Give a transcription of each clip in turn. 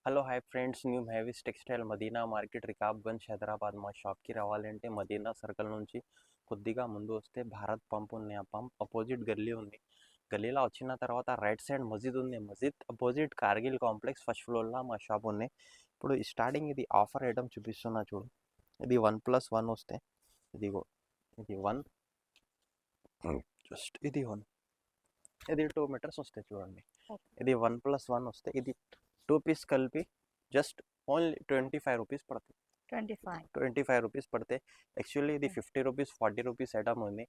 Hello hi friends, new హేవిస్ textile Madina market Rikabganj Hyderabad. మా షాప్కి రావాలంటే మదీనా సర్కిల్ నుంచి కొద్దిగా ముందు వస్తే భారత్ పంప్ ఉంది. ఆ పంప్ అపోజిట్ గల్లీ ఉంది. గల్లీలో వచ్చిన తర్వాత రైట్ సైడ్ మసీద్ ఉంది. మసీద్ అపోజిట్ కార్గిల్ కాంప్లెక్స్ ఫస్ట్ ఫ్లోర్లో మా షాప్ ఉంది. ఇప్పుడు స్టార్టింగ్ ఇది ఆఫర్ ఐటమ్ చూపిస్తున్నా చూడు. ఇది 1+1 వస్తే ఇదిగో ఇది 1 జస్ట్ ఇది 1 ఇది 2 మీటర్స్ వస్తాయి చూడండి. ఇది 1+1 వస్తే ఇది 2 పీస్ కలిపి జస్ట్ ఓన్లీ 25 రూపీస్ పడుతుంది. 25 రూపీస్ పడితే యాక్చువల్లీ ఇది 50 రూపీస్ 40 రూపీస్ ఐటమ్ ఉంది.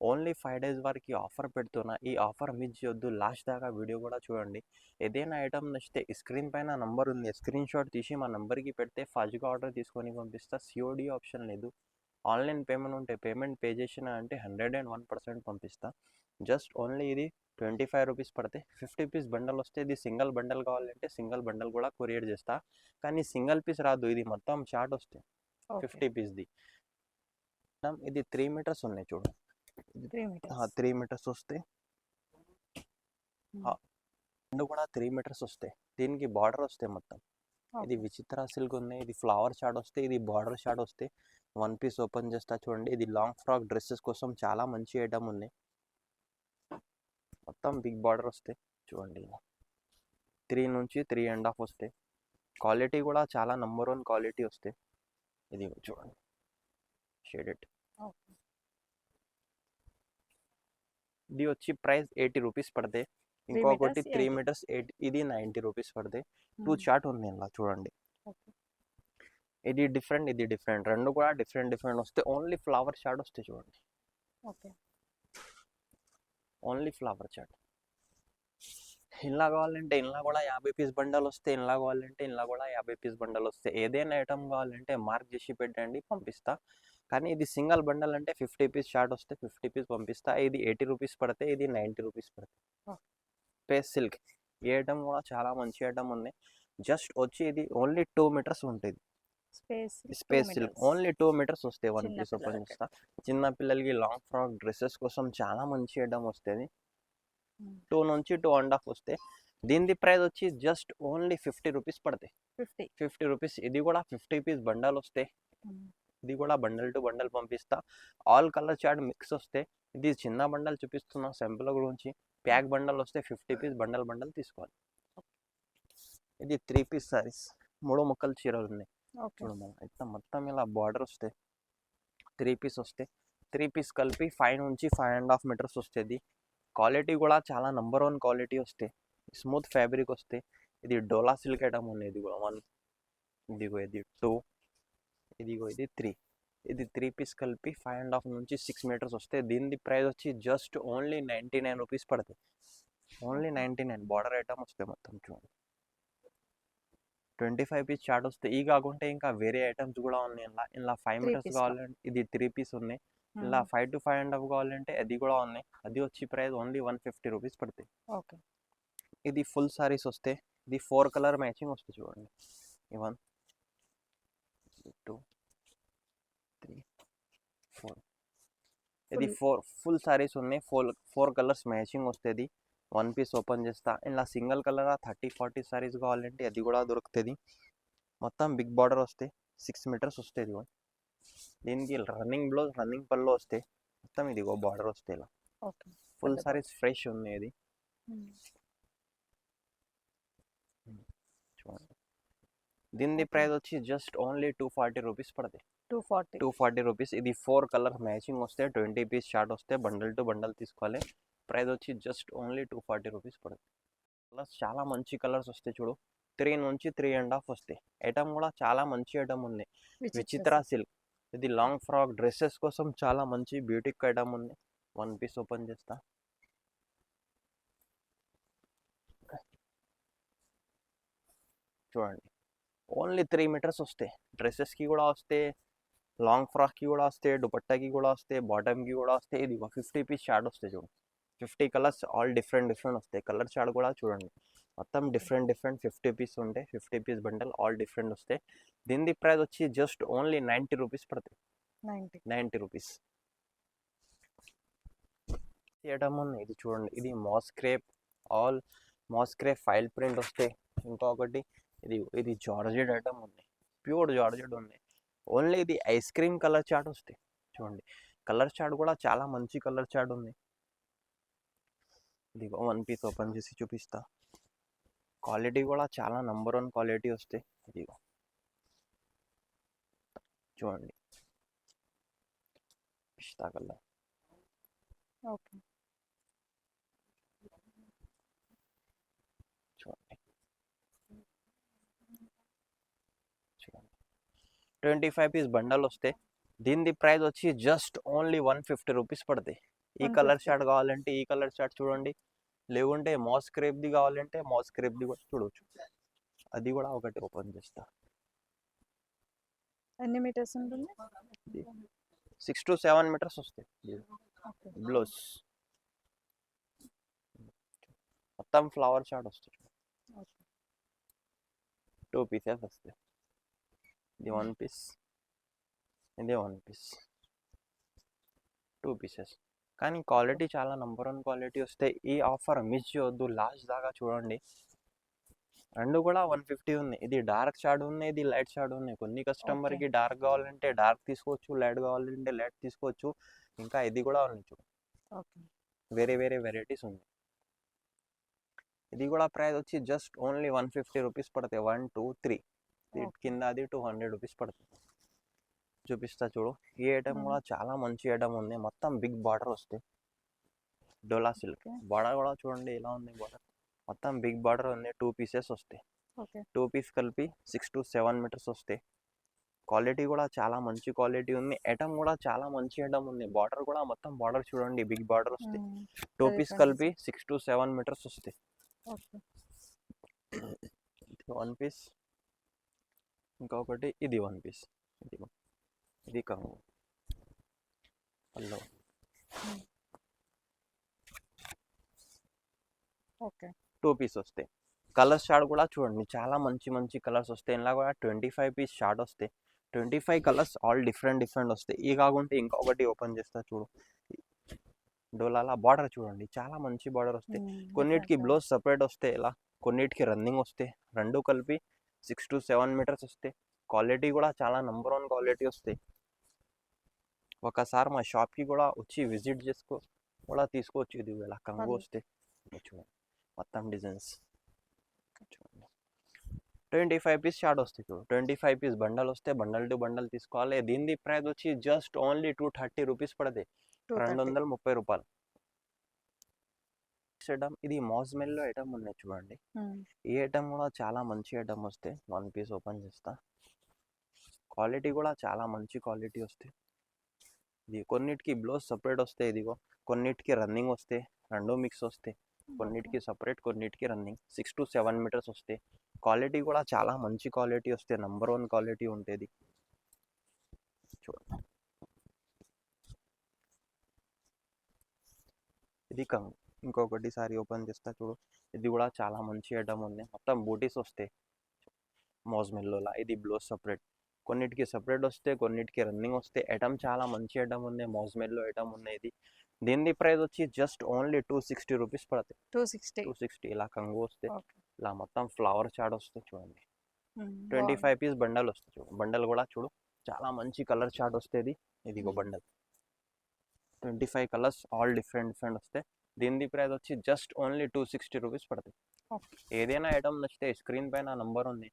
ఓన్లీ 5 డేస్ వరకు ఆఫర్ పెడుతున్నా. ఈ ఆఫర్ మిస్ చేయొద్దు, లాస్ట్ దాకా వీడియో కూడా చూడండి. ఏదైనా ఐటమ్ నచ్చితే స్క్రీన్ పైన నంబర్ ఉంది, స్క్రీన్ షాట్ తీసి మా నెంబర్కి పెడితే ఫాస్ట్గా ఆర్డర్ తీసుకొని పంపిస్తా. సిఓడి ఆప్షన్ లేదు. ఆన్లైన్ పేమెంట్ ఉంటే పేమెంట్ పే చేసిన అంటే 101% పంపిస్తా. జస్ట్ ఓన్లీ ఇది 25 రూపీస్ పడితే 50 పీస్ బండల్ వస్తే ఇది సింగిల్ బండల్ కావాలంటే సింగిల్ బండల్ కూడా కొరియర్ చేస్తా. కానీ సింగిల్ పీస్ రాదు, ఇది మొత్తం చార్ట్ వస్తాయి 50 పీస్ది. ఇది 3 మీటర్స్ ఉన్నాయి చూడు. 3 మీటర్స్ వస్తే రెండు కూడా 3 మీటర్స్ వస్తాయి. దీనికి బార్డర్ వస్తాయి మొత్తం. ఇది విచిత్ర సిల్క్ ఉన్నాయి. ఇది ఫ్లవర్ షాట్ వస్తే, ఇది బార్డర్ షాట్ వస్తే. 1 పీస్ ఓపెన్ చేస్తా చూడండి. ఇది లాంగ్ ఫ్రాక్ డ్రెస్సెస్ కోసం చాలా మంచి ఐటమ్ ఉన్నాయి. మొత్తం బిగ్ బార్డర్ వస్తాయి చూడండి. 3 నుంచి 3.5 వస్తాయి. క్వాలిటీ కూడా చాలా నంబర్ 1 క్వాలిటీ వస్తాయి. ఇది చూడండి షేడెడ్. ఇది వచ్చి ప్రైస్ 80 రూపీస్ పడతాయి. ఇంకొకటి 3 మీటర్స్ 8, ఇది 90 రూపీస్ పడతాయి. 2 చార్ట్ ఉంది ఇలా చూడండి. ఇది డిఫరెంట్, ఇది డిఫరెంట్, రెండు కూడా డిఫరెంట్ వస్తే. ఓన్లీ ఫ్లవర్ చార్ట్ వస్తాయి చూడండి. Only flower chart. ఇలా కావాలంటే ఇలా కూడా 50 పీస్ బండల్ వస్తే, ఇలా కావాలంటే ఇలా కూడా 50 పీస్ బండల్ వస్తే. ఏదైనా ఐటమ్ కావాలంటే మార్క్ చేసి పెట్టండి, పంపిస్తా. కానీ ఇది సింగిల్ బండల్ అంటే 50 పీస్ షార్ట్ వస్తే 50 పీస్ పంపిస్తా. ఇది 80 రూపీస్ పడితే, ఇది 90 రూపీస్ పడతాయి. స్పేస్ సిల్క్ ఈ ఐటమ్ కూడా చాలా మంచి ఐటమ్ ఉంది. జస్ట్ వచ్చి ఇది ఓన్లీ 2 మీటర్స్ ఉంటుంది. స్పేస్ సిల్క్ ఓన్లీ 2 మీటర్స్ వస్తాయి. 1 పీస్ ఓపెన్ చేస్తా. చిన్న పిల్లలకి లాంగ్ ఫ్రాక్ డ్రెస్సెస్ కోసం చాలా మంచి ఐటమ్ వస్తుంది. 2 నుంచి 2.5 వస్తే. దీని ప్రైస్ వచ్చి జస్ట్ ఓన్లీ 50 రూపీస్ పడతాయి. 50 రూపీస్. ఇది కూడా 50 పీస్ బండల్ వస్తాయి. ఇది కూడా బండల్ టు బండల్ పంపిస్తా. ఆల్ కలర్ చార్ట్ మిక్స్ వస్తే. ఇది చిన్న బండల్ చూపిస్తున్నా శాంపుల్ గురించి. ప్యాక్ బండల్ వస్తే 50 పీస్ బండల్ తీసుకోవాలి. ఇది 3 పీస్ సారీస్, 3 ముక్కలు చీరలు ఉన్నాయి చూడమా. అయితే మొత్తం ఇలా బార్డర్ వస్తే 3 పీస్ వస్తే. 3 పీస్ కలిపి 5 నుంచి 5.5 మీటర్స్ వస్తుంది. క్వాలిటీ కూడా చాలా నంబర్ 1 క్వాలిటీ వస్తాయి. స్మూత్ ఫ్యాబ్రిక్ వస్తే. ఇది డోలా సిల్క్ ఐటమ్ ఉంది. ఇది కూడా 1, ఇదిగో ఇది 2, ఇదిగో ఇది 3. ఇది 3 పీస్ కలిపి 5.5 నుంచి 6 మీటర్స్ వస్తే. దీని ప్రైస్ వచ్చి జస్ట్ ఓన్లీ 99 రూపీస్ పడుతుంది. ఓన్లీ 99. బార్డర్ ఐటమ్ వస్తాయి మొత్తం చూడండి. 25 పీస్ చార్ట్ వస్తే. ఈ కాకుంటే ఇంకా వేరే ఐటమ్స్ కూడా ఉన్నాయి. ఇలా 5 మీటర్స్ కావాలంటే ఇది 3 పీస్ ఉన్నాయి. ఇలా 5 to 5.5 కావాలంటే అది కూడా ఉన్నాయి. అది వచ్చి ప్రైస్ ఓన్లీ 150 రూపీస్ పడుతుంది. ఇది ఫుల్ సారీస్ వస్తే. ఇది 4 కలర్ మ్యాచింగ్ వస్తుంది చూడండి. 1 2 3 4. ఇది 4 ఫుల్ సారీస్ ఉన్నాయి. 4 కలర్స్ మ్యాచింగ్ వస్తుంది. 1 పీస్ ఓపెన్ చేస్తా. ఇలా సింగిల్ కలర్ 30-40 సారీస్ కావాలంటే అది కూడా దొరుకుతుంది. మొత్తం బిగ్ బార్డర్ వస్తే. 6 మీటర్స్ వస్తుంది. దీనికి రన్నింగ్ బ్లౌజ్, రన్నింగ్ పళ్ళు వస్తే. మొత్తం ఇదిగో బార్డర్ వస్తే. ఇలా ఫుల్ సారీస్ ఫ్రెష్ ఉంది. ఇది చూడండి. దీని ప్రైస్ వచ్చి జస్ట్ ఓన్లీ 240 రూపీస్ పడతాయి. 240 రూపీస్. ఇది 4 కలర్ మ్యాచింగ్ వస్తే. 20 పీస్ షార్ట్ వస్తే. బండల్ టు బండల్ తీసుకోవాలి. ప్రైస్ వచ్చి జస్ట్ ఓన్లీ 240 రూపీస్ పడుతుంది. కలర్స్ చాలా మంచి కలర్స్ వస్తాయి చూడు. 3 నుంచి 3.5 వస్తాయి. ఐటమ్ కూడా చాలా మంచి ఐటమ్ ఉంది. విచిత్ర సిల్క్. ఇది లాంగ్ ఫ్రాక్ డ్రెస్సెస్ కోసం చాలా మంచి బ్యూటిక్ ఐటమ్ ఉంది. 1 పీస్ ఓపెన్ చేస్తా. చూడండి. ఓన్లీ 3 మీటర్స్ వస్తాయి. డ్రెస్సెస్కి కూడా వస్తాయి, లాంగ్ ఫ్రాక్కి కూడా వస్తాయి, దుపట్టాకి కూడా వస్తాయి, బాటమ్కి కూడా వస్తాయి. ఇది 50 పీస్ షార్ట్ వస్తాయి చూడు. 50 కలర్స్ ఆల్ డిఫరెంట్ వస్తాయి. కలర్ చార్ట్ కూడా చూడండి. మొత్తం డిఫరెంట్ 50 పీస్ ఉంటాయి. 50 పీస్ బండల్ ఆల్ డిఫరెంట్ వస్తాయి. దీని ప్రైస్ వచ్చి జస్ట్ ఓన్లీ 90 రూపీస్ పడుతుంది. 90 రూపీస్. ఐటమ్ ఉంది. ఇది చూడండి. ఇది మాస్క్రేప్, ఆల్ మాస్క్రేప్ ఫైల్ ప్రింట్ వస్తాయి. ఇంకొకటి ఇది జార్జెట్ ఐటమ్ ఉంది, ప్యూర్ జార్జెట్ ఉంది. ఓన్లీ ఇది ఐస్ క్రీమ్ కలర్ చాట్ వస్తాయి. చూడండి కలర్ చాట్ కూడా చాలా మంచి కలర్ చాట్ ఉంది. ఇది వన్ పీస్ ఓపెన్ చేసి చూపిస్తా. క్వాలిటీ కూడా చాలా నంబర్ 1 క్వాలిటీ వస్తాయి. ఇదిగో చూడండి పిస్తా కలర్. ఓకే. చూడండి 25 పీస్ బండల్ వస్తే దీని ప్రైస్ వచ్చి జస్ట్ ఓన్లీ 150 రూపీస్ పడతాయి. ఈ కలర్ 150. షార్ట్ కావాలంటే ఈ కలర్ షార్ట్ చూడండి, లేకుంటే మాస్ క్రేప్ది కావాలంటే మాస్ క్రేప్ది కూడా చూడవచ్చు. అది కూడా ఒకటి ఓపెన్ చేస్తా. ఎన్ని మీటర్స్ ఉంటుంది? 6 to 7 మీటర్స్ వస్తాయి. ఓకే. బ్లౌజ్ మొత్తం ఫ్లవర్ షార్ట్ వస్తుంది. ఓకే. 2 పీసెస్ వస్తాయి. ఇది 1 పీస్, ఇది 1 పీస్, 2 పీసెస్. కానీ క్వాలిటీ చాలా నంబర్ 1 క్వాలిటీ వస్తాయి. ఈ ఆఫర్ మిస్ చేయొద్దు, లాస్ట్ దాకా చూడండి. రెండు కూడా 150 ఉంది. ఇది డార్క్ షాడ్ ఉంది, ఇది లైట్ షాడ్ ఉంది. కొన్ని కస్టమర్కి డార్క్ కావాలంటే డార్క్ తీసుకోవచ్చు, లైట్ కావాలంటే లైట్ తీసుకోవచ్చు. ఇంకా ఇది కూడా ఉంది చూడు, ఓకే. వేరే వేరే వెరైటీస్ ఉంది. ఇది కూడా ప్రైస్ వచ్చి జస్ట్ ఓన్లీ 150 రూపీస్ పడతాయి. 1 2 3 కింద అది 200 రూపీస్ పడుతుంది. చూపిస్తా చూడు. ఈ ఐటమ్ కూడా చాలా మంచి ఐటమ్ ఉంది. మొత్తం బిగ్ బార్డర్ వస్తాయి. డోలా సిల్క్ బార్డర్ కూడా చూడండి ఎలా ఉంది. బార్డర్ మొత్తం బిగ్ బార్డర్ ఉంది. 2 పీసెస్ వస్తాయి. ఓకే. 2 పీస్ కలిపి 6 to 7 మీటర్స్ వస్తాయి. క్వాలిటీ కూడా చాలా మంచి క్వాలిటీ ఉంది. ఐటమ్ కూడా చాలా మంచి ఐటమ్ ఉంది. బార్డర్ కూడా మొత్తం బార్డర్ చూడండి, బిగ్ బార్డర్ వస్తాయి. 2 పీస్ కలిపి 6 to 7 మీటర్స్ వస్తాయి. ఓకే. 1 పీస్, ఇంకొకటి ఇది 1 పీస్. ఇది కంగు హలో. ఓకే. 2 పీస్ వస్తాయి. కలర్స్ షార్ట్ కూడా చూడండి, చాలా మంచి మంచి కలర్స్ వస్తాయి. ఇలా కూడా 25 పీస్ షార్ట్ వస్తాయి. 25 కలర్స్ ఆల్ డిఫరెంట్ డిఫరెంట్ వస్తాయి. ఈ కాకుంటే ఇంకొకటి ఓపెన్ చేస్తా చూడు. డోలాలా బార్డర్ చూడండి, చాలా మంచి బార్డర్ వస్తాయి. కొన్నిటికి బ్లౌజ్ సపరేట్ వస్తాయి, ఇలా కొన్నిటికి రన్నింగ్ వస్తాయి. రెండు కలిపి 6 to 7 మీటర్స్ వస్తాయి. క్వాలిటీ కూడా చాలా నంబర్ 1 క్వాలిటీ వస్తాయి. ఒకసారి మా షాప్కి కూడా వచ్చి విజిట్ చేసుకో కూడా తీసుకోవచ్చు. ఇది ఇలా కంగు వస్తాయి చూడండి, మొత్తం డిజైన్స్ చూడండి. 25 పీస్ షార్ట్ వస్తాయి చూడు. 25 పీస్ బండల్ వస్తే బండల్ టు బండల్ తీసుకోవాలి. దీని ప్రైస్ వచ్చి జస్ట్ ఓన్లీ 230 రూపీస్ పడతాయి. 230 రూపాయలు. ఐటమ్ ఇది మాస్మెల్లో ఐటమ్ ఉన్నాయి చూడండి. ఈ ఐటమ్ కూడా చాలా మంచి ఐటమ్ వస్తాయి. 1 పీస్ ఓపెన్ చేస్తా. క్వాలిటీ కూడా చాలా మంచి క్వాలిటీ వస్తాయి. ఇది కొన్నిటికి బ్లౌజ్ సపరేట్ వస్తాయి. ఇదిగో కొన్నిటికి రన్నింగ్ వస్తాయి, రెండు మిక్స్ వస్తాయి. కొన్నిటికి సపరేట్, కొన్నిటికి రన్నింగ్. 6 to 7 మీటర్స్ వస్తాయి. క్వాలిటీ కూడా చాలా మంచి క్వాలిటీ వస్తాయి. నంబర్ 1 క్వాలిటీ ఉంటుంది. చూడండి ఇది కంగు. ఇంకొకటి సారి ఓపెన్ చేస్తా చూడు. ఇది కూడా చాలా మంచి ఐటమ్ ఉంది. మొత్తం బూటీస్ వస్తాయి మోజ్మెల్లోలా. ఇది బ్లౌజ్ సపరేట్, కొన్నిటికి సపరేట్ వస్తే, కొన్నిటికి రన్నింగ్ వస్తే. ఐటమ్ చాలా మంచి ఐటమ్ ఉంది. మోజ్మెల్లో ఐటమ్ ఉంది. ఇది దీని ప్రైస్ వచ్చి జస్ట్ ఓన్లీ 260 రూపీస్ పడతాయి. 260 ఇలా కంగు వస్తే, ఇలా మొత్తం ఫ్లవర్ చాట్ వస్తుంది చూడండి. 25 పీస్ బండల్ వస్తుంది చూడు. బండల్ కూడా చూడు, చాలా మంచి కలర్ చాట్ వస్తుంది. ఇదిగో bundle 25 colours all different different వస్తాయి. దీని ప్రైస్ వచ్చి జస్ట్ ఓన్లీ 260 రూపీస్ పడుతుంది. ఏదైనా ఐటమ్ నచ్చితే స్క్రీన్ పైన నంబర్ ఉంది,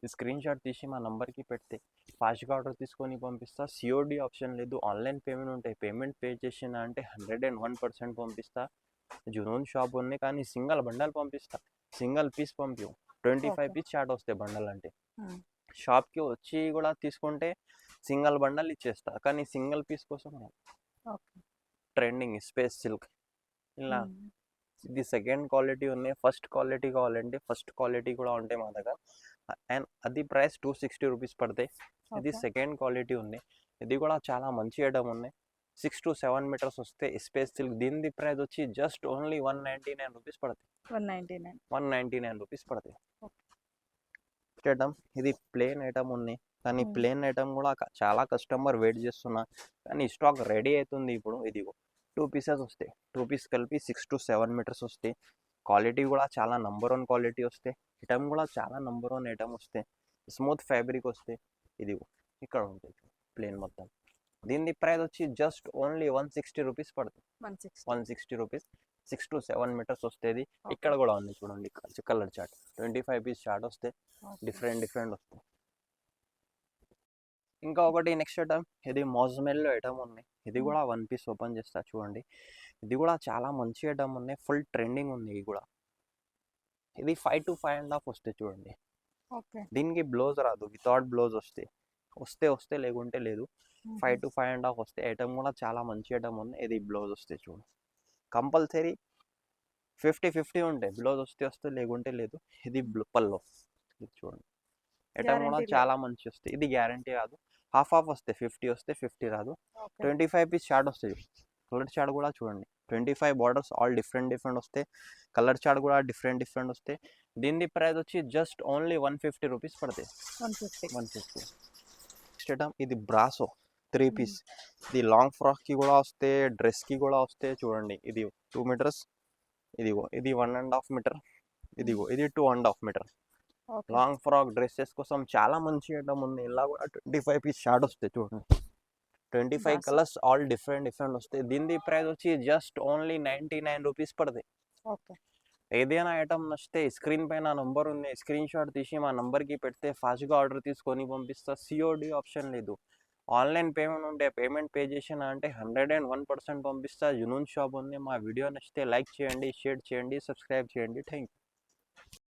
ఈ స్క్రీన్ షాట్ తీసి మా నంబర్కి పెడితే ఫాస్ట్గా ఆర్డర్ తీసుకొని పంపిస్తా. సిఓడి ఆప్షన్ లేదు, ఆన్లైన్ పేమెంట్ ఉంటాయి. పేమెంట్ పే చేసిన అంటే 101% పంపిస్తా. జునూన్ షాప్ ఉంది కానీ సింగల్ బండల్ పంపిస్తా, సింగల్ పీస్ పంపించు. 25 పీస్ షార్ట్ వస్తాయి బండల్ అంటే. షాప్కి వచ్చి కూడా తీసుకుంటే సింగల్ బండల్ ఇచ్చేస్తా, కానీ సింగిల్ పీస్ కోసం ట్రెండింగ్ స్పేస్ సిల్క్ ఇలా. ఇది సెకండ్ క్వాలిటీ ఉన్నాయి. ఫస్ట్ క్వాలిటీ కావాలంటే ఫస్ట్ క్వాలిటీ కూడా ఉంటాయి మా దగ్గర. అండ్ అది ప్రైస్ 260 రూపీస్ పడతాయి. ఇది సెకండ్ క్వాలిటీ ఉంది. ఇది కూడా చాలా మంచి ఐటమ్ ఉన్నాయి. 6 to 7 మీటర్స్ వస్తే స్పేస్ సిల్క్. దీని ప్రైస్ వచ్చి జస్ట్ ఓన్లీ 199 రూపీస్ పడతాయి. 199 రూపీస్ పడతాయి. ఐటమ్ ఇది ప్లేన్ ఐటమ్ ఉంది, కానీ ప్లేన్ ఐటమ్ కూడా చాలా కస్టమర్ వెయిట్ చేస్తున్నా, కానీ స్టాక్ రెడీ అవుతుంది ఇప్పుడు. ఇది 2 పీసెస్ వస్తాయి. 2 పీస్ కలిపి 6 to 7 మీటర్స్ వస్తాయి. క్వాలిటీ కూడా చాలా నంబర్ వన్ క్వాలిటీ వస్తే, ఐటమ్ కూడా చాలా నంబర్ వన్ ఐటమ్ వస్తే, స్మూత్ ఫ్యాబ్రిక్ వస్తే, ఇది ఇక్కడ ఉంటుంది ప్లేన్ మొత్తం. దీని ప్రైస్ వచ్చి జస్ట్ ఓన్లీ 160 రూపీస్ పడుతుంది. 160. 160 రూపీస్, 6 to 7 మీటర్స్ వస్తుంది. ఇక్కడ కూడా ఉంది చూడండి, కలర్ చార్ట్ 25 పీస్ చార్ట్ వస్తే డిఫరెంట్ వస్తాయి. ఇంకా ఒకటి నెక్స్ట్ ఐటమ్, ఇది మోజ్మెల్లో ఐటమ్ ఉన్నాయి. ఇది కూడా 1 పీస్ ఓపెన్ చేస్తా చూడండి. ఇది కూడా చాలా మంచి ఐటమ్ ఉన్నాయి, ఫుల్ ట్రెండింగ్ ఉంది. ఇది కూడా ఇది 5 to 5.5 వస్తాయి చూడండి. ఓకే. దీనికి బ్లౌజ్ రాదు, వితౌట్ బ్లౌజ్ వస్తే లేకుంటే లేదు. 5 to 5.5 వస్తే ఐటమ్ కూడా చాలా మంచి ఐటమ్ ఉంది. ఇది బ్లౌజ్ వస్తే చూడండి, కంపల్సరీ 50-50 ఉంటాయి. బ్లౌజ్ వస్తే లేకుంటే లేదు. ఇది పల్లో, ఇది చూడండి ఐటమ్ కూడా చాలా మంచి వస్తాయి. ఇది గ్యారంటీ కాదు, హాఫ్ వస్తే 50 వస్తే 50 రాదు. 25 పీస్ చార్ట్ వస్తాయి. కలర్ చార్ట్ కూడా చూడండి, 25 బార్డర్స్ ఆల్ డిఫరెంట్ వస్తాయి. కలర్ చార్ట్ కూడా డిఫరెంట్ వస్తాయి. దీని ప్రైస్ వచ్చి జస్ట్ ఓన్లీ 150 రూపీస్ పడతాయి. 150. నెక్స్ట్ ఐటమ్, ఇది బ్రాసో 3 పీస్. ఇది లాంగ్ ఫ్రాక్కి కూడా వస్తే, డ్రెస్కి కూడా వస్తే చూడండి. ఇది 2 మీటర్స్, ఇది 1.5 మీటర్, ఇది 2.5 మీటర్. లాంగ్ ఫ్రాక్ డ్రెస్సెస్ కోసం చాలా మంచి ఐటమ్ ఉంది. ఇలా కూడా 25 పీస్ షార్ట్ వస్తాయి చూడండి. 25 కలర్స్ ఆల్ డిఫరెంట్ వస్తాయి. దీని ప్రైస్ వచ్చి జస్ట్ ఓన్లీ 99 రూపీస్ పడతాయి. ఏదైనా ఐటమ్ నచ్చితే స్క్రీన్ పైన నంబర్ ఉంది, స్క్రీన్ షాట్ తీసి మా నంబర్కి పెడితే ఫాస్ట్గా ఆర్డర్ తీసుకొని పంపిస్తా. COD ఆప్షన్ లేదు. ఆన్లైన్ పేమెంట్ ఉంటే పేమెంట్ పే చేసిన అంటే 101% పంపిస్తా. జునూన్ షాప్ ఉంది. మా వీడియో నచ్చితే లైక్ చేయండి, షేర్ చేయండి, సబ్స్క్రైబ్ చేయండి. Thank you.